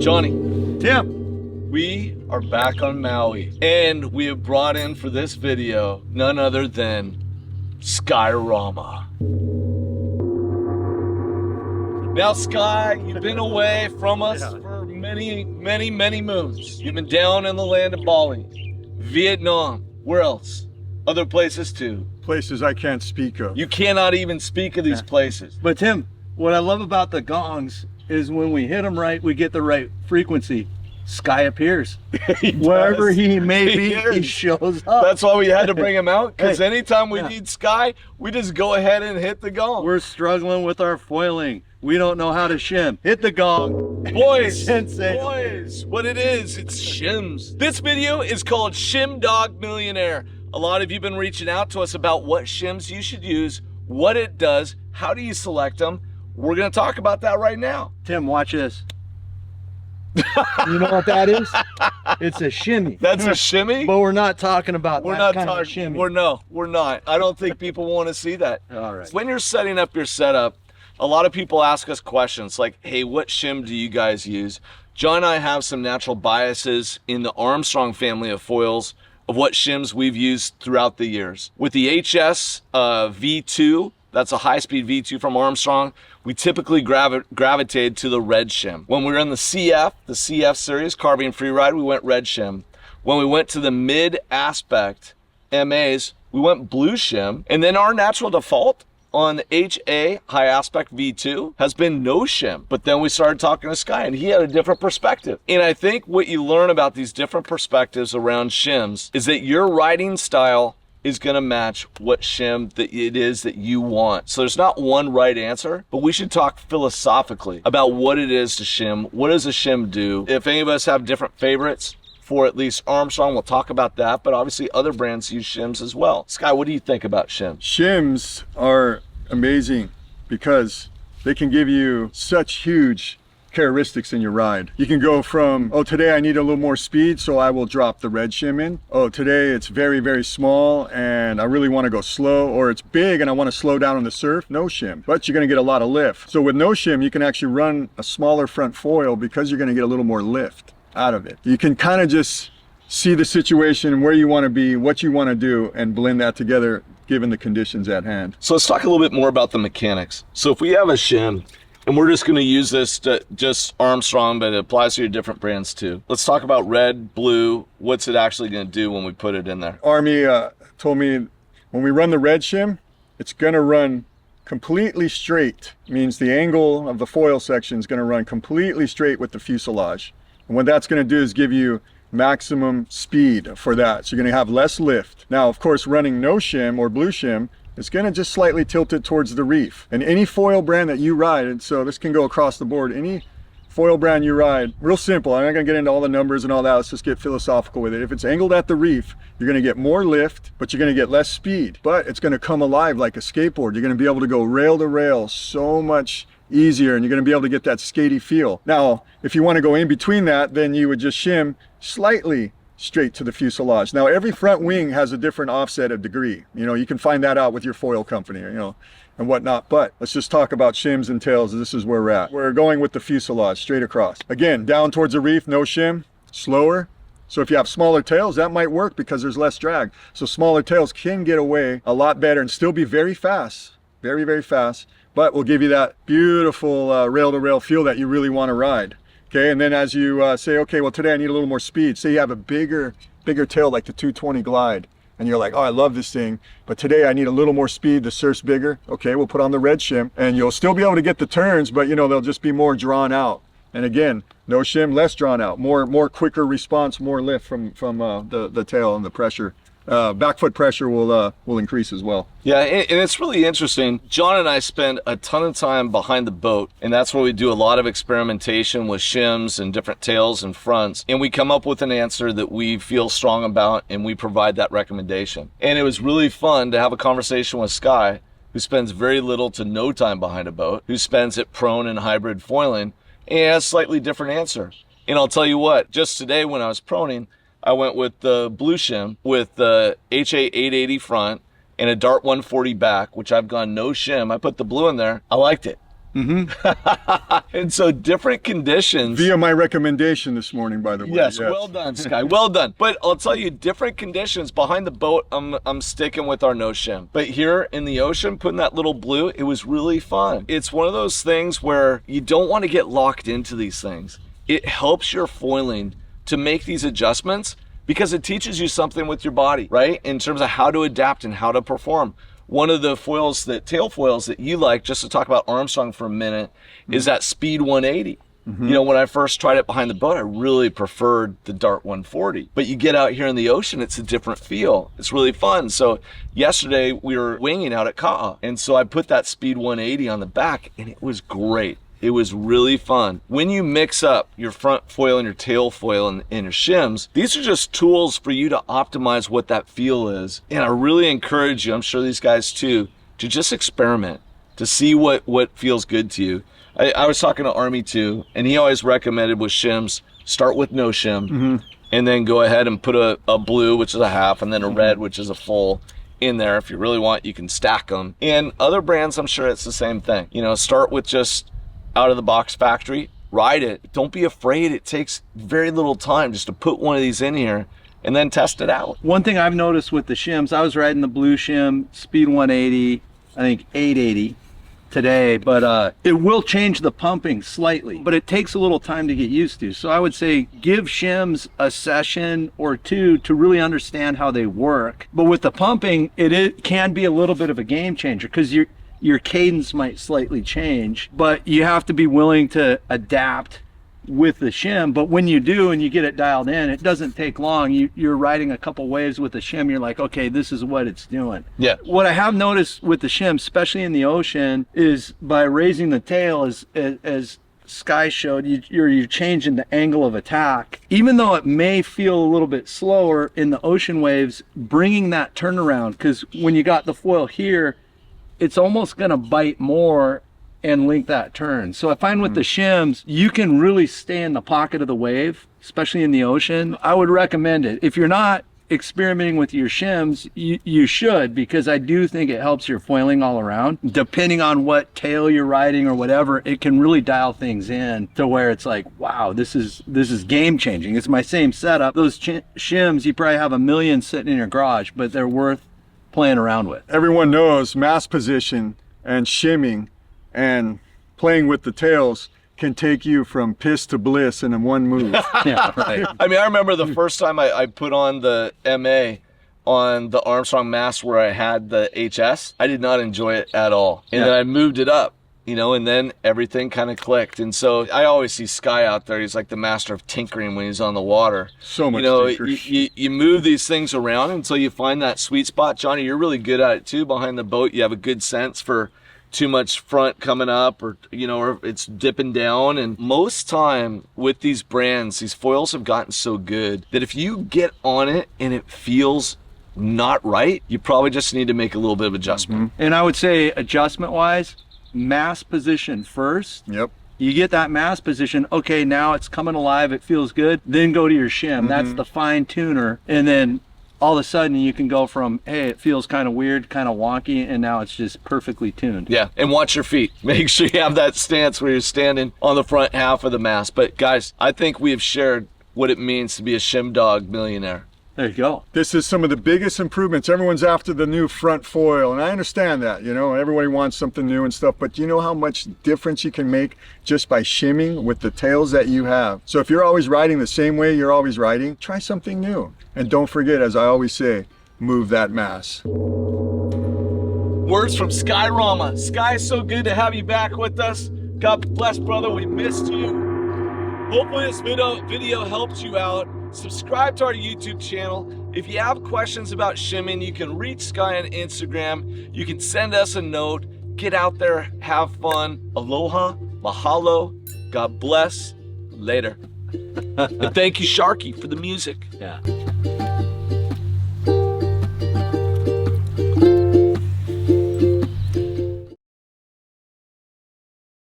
Johnny. Tim. We are back on Maui, and we have brought in for this video none other than Skyrama. Now, Sky, you've been away from us for many moons. You've been down in the land of Bali, Vietnam, where else? Other places too. Places I can't speak of. You cannot even speak of these places. But Tim, what I love about the gongs is when we hit them right, we get the right frequency. Sky appears. Wherever he may be, he shows up. That's why we had to bring him out, because anytime we need Sky, we just go ahead and hit the gong. We're struggling with our foiling. We don't know how to shim. Hit the gong. Boys, what it is, it's Shims. This video is called Shimdog Millionaire. A lot of you have been reaching out to us about what shims you should use, what it does, how do you select them. We're gonna talk about that right now. Tim, watch this. You know what that is? It's a shimmy. That's a shimmy? But we're not talking about that kind of shimmy. We're not. I don't think people want to see that. All right. When you're setting up your setup, a lot of people ask us questions like, hey, what shim do you guys use? John and I have some natural biases in the Armstrong family of foils of what shims we've used throughout the years. With the HS V2, that's a high-speed V2 from Armstrong, we typically gravitated to the red shim. When we were in the CF series, Carbine Freeride, we went red shim. When we went to the mid-aspect MAs, we went blue shim. And then our natural default on the HA high aspect V2 has been no shim. But then we started talking to Sky and he had a different perspective. And I think what you learn about these different perspectives around shims is that your riding style is gonna match what shim that it is that you want. So there's not one right answer, but we should talk philosophically about what it is to shim. What does a shim do? If any of us have different favorites for at least Armstrong, we'll talk about that, but obviously other brands use shims as well. Sky, what do you think about shims? Shims are amazing because they can give you such huge characteristics in your ride. You can go from, oh, today I need a little more speed, so I will drop the red shim in. Oh, today it's very small and I really want to go slow, or it's big and I want to slow down on the surf. No shim, but you're going to get a lot of lift. So with no shim, you can actually run a smaller front foil because you're going to get a little more lift out of it. You can kind of just see the situation, where you want to be, what you want to do, and blend that together given the conditions at hand. So let's talk a little bit more about the mechanics. So if we have a shim, and we're just going to use this to just Armstrong, but it applies to your different brands too. Let's talk about red, blue. What's it actually going to do when we put it in there? Army told me when we run the red shim, it's going to run completely straight. It means the angle of the foil section is going to run completely straight with the fuselage. And what that's going to do is give you maximum speed for that. So you're going to have less lift. Now, of course, running no shim or blue shim, it's going to just slightly tilt it towards the reef. And any foil brand that you ride, and so this can go across the board, any foil brand you ride, real simple. I'm not going to get into all the numbers and all that. Let's just get philosophical with it. If it's angled at the reef, you're going to get more lift, but you're going to get less speed. But it's going to come alive like a skateboard. You're going to be able to go rail to rail so much easier, and you're going to be able to get that skatey feel. Now, if you want to go in between that, then you would just shim slightly straight to the fuselage. Now, every front wing has a different offset of degree. You know, you can find that out with your foil company, you know, and whatnot. But let's just talk about shims and tails. This is where we're at. We're going with the fuselage straight across. Again, down towards the reef, no shim, slower. So if you have smaller tails, that might work because there's less drag. So smaller tails can get away a lot better and still be very fast, very fast, but will give you that beautiful rail-to-rail feel that you really want to ride. Okay, and then as you say, okay, well, today I need a little more speed. Say you have a bigger tail like the 220 Glide, and you're like, oh, I love this thing, but today I need a little more speed, the surf's bigger. Okay, we'll put on the red shim, and you'll still be able to get the turns, but you know, they'll just be more drawn out. And again, no shim, less drawn out, more quicker response, more lift from the tail and the pressure. Back foot pressure will increase as well. Yeah, and it's really interesting. John and I spend a ton of time behind the boat, and that's where we do a lot of experimentation with shims and different tails and fronts, and we come up with an answer that we feel strong about, and we provide that recommendation. And it was really fun to have a conversation with Sky, who spends very little to no time behind a boat, who spends it prone and hybrid foiling, and has a slightly different answer. And I'll tell you what, just today when I was proning, I went with the blue shim with the HA 880 front and a Dart 140 back, which I've gone no shim. I put the blue in there. I liked it. And so different conditions. Via my recommendation this morning, by the way. Yes, well done, Sky. Well done. But I'll tell you, different conditions. Behind the boat, I'm sticking with our no shim. But here in the ocean, putting that little blue, it was really fun. It's one of those things where you don't want to get locked into these things. It helps your foiling to make these adjustments because it teaches you something with your body, right? In terms of how to adapt and how to perform. One of the tail foils that you like, just to talk about Armstrong for a minute, is that Speed 180. You know, when I first tried it behind the boat, I really preferred the Dart 140. But you get out here in the ocean, it's a different feel. It's really fun. So yesterday we were winging out at Ka'a, and so I put that Speed 180 on the back, and it was great. It was really fun. When you mix up your front foil and your tail foil and your shims, these are just tools for you to optimize what that feel is. And I really encourage you, I'm sure these guys too, to just experiment, to see what feels good to you. I was talking to Army too, and he always recommended with shims, start with no shim, and then go ahead and put a blue, which is a half, and then a red, which is a full, in there. If you really want, you can stack them. And other brands, I'm sure it's the same thing. You know, start with just out of the box factory, ride it. Don't be afraid. It takes very little time just to put one of these in here and then test it out. One thing I've noticed with the shims, I was riding the blue shim, Speed 180, I think 880 today, but it will change the pumping slightly, but it takes a little time to get used to. So I would say give shims a session or two to really understand how they work. But with the pumping, it can be a little bit of a game changer because your cadence might slightly change, but you have to be willing to adapt with the shim. But when you do and you get it dialed in, it doesn't take long. You're riding a couple waves with the shim, you're like, okay, this is what it's doing. Yeah. What I have noticed with the shim, especially in the ocean, is by raising the tail, as Sky showed, you're changing the angle of attack. Even though it may feel a little bit slower in the ocean waves, bringing that turnaround, because when you got the foil here, it's almost gonna bite more and link that turn. So I find with the shims, you can really stay in the pocket of the wave, especially in the ocean. I would recommend it. If you're not experimenting with your shims, you should, because I do think it helps your foiling all around. Depending on what tail you're riding or whatever, it can really dial things in to where it's like, wow, this is game changing. It's my same setup. Those shims, you probably have a million sitting in your garage, but they're worth playing around with. Everyone knows mass position and shimming and playing with the tails can take you from piss to bliss in one move. Yeah, right. I mean, I remember the first time I put on the MA on the Armstrong mass where I had the HS. I did not enjoy it at all. And then I moved it up, you know, and then everything kind of clicked. And so I always see Sky out there. He's like the master of tinkering when he's on the water. So much you move these things around until you find that sweet spot. Johnny, you're really good at it too. Behind the boat, you have a good sense for too much front coming up, or or it's dipping down. And most time with these brands, these foils have gotten so good that if you get on it and it feels not right, you probably just need to make a little bit of adjustment. And I would say adjustment wise, mass position first. Yep. You get that mass position, okay, now it's coming alive, it feels good, then go to your shim. That's the fine tuner. And then all of a sudden you can go from, hey, it feels kind of weird, kind of wonky, and now it's just perfectly tuned. Yeah, and watch your feet. Make sure you have that stance where you're standing on the front half of the mast. But guys, I think we have shared what it means to be a Shimdog millionaire. There you go. This is some of the biggest improvements. Everyone's after the new front foil, and I understand that, everybody wants something new and stuff, but you know how much difference you can make just by shimming with the tails that you have. So if you're always riding the same way you're always riding, try something new. And don't forget, as I always say, move that mass. Words from Skyrama. Sky, so good to have you back with us. God bless, brother. We missed you. Hopefully this video helped you out. Subscribe to our YouTube channel. If you have questions about shimming, you can reach Sky on Instagram. You can send us a note. Get out there, have fun. Aloha, mahalo, God bless, later. And thank you, Sharky, for the music. Yeah.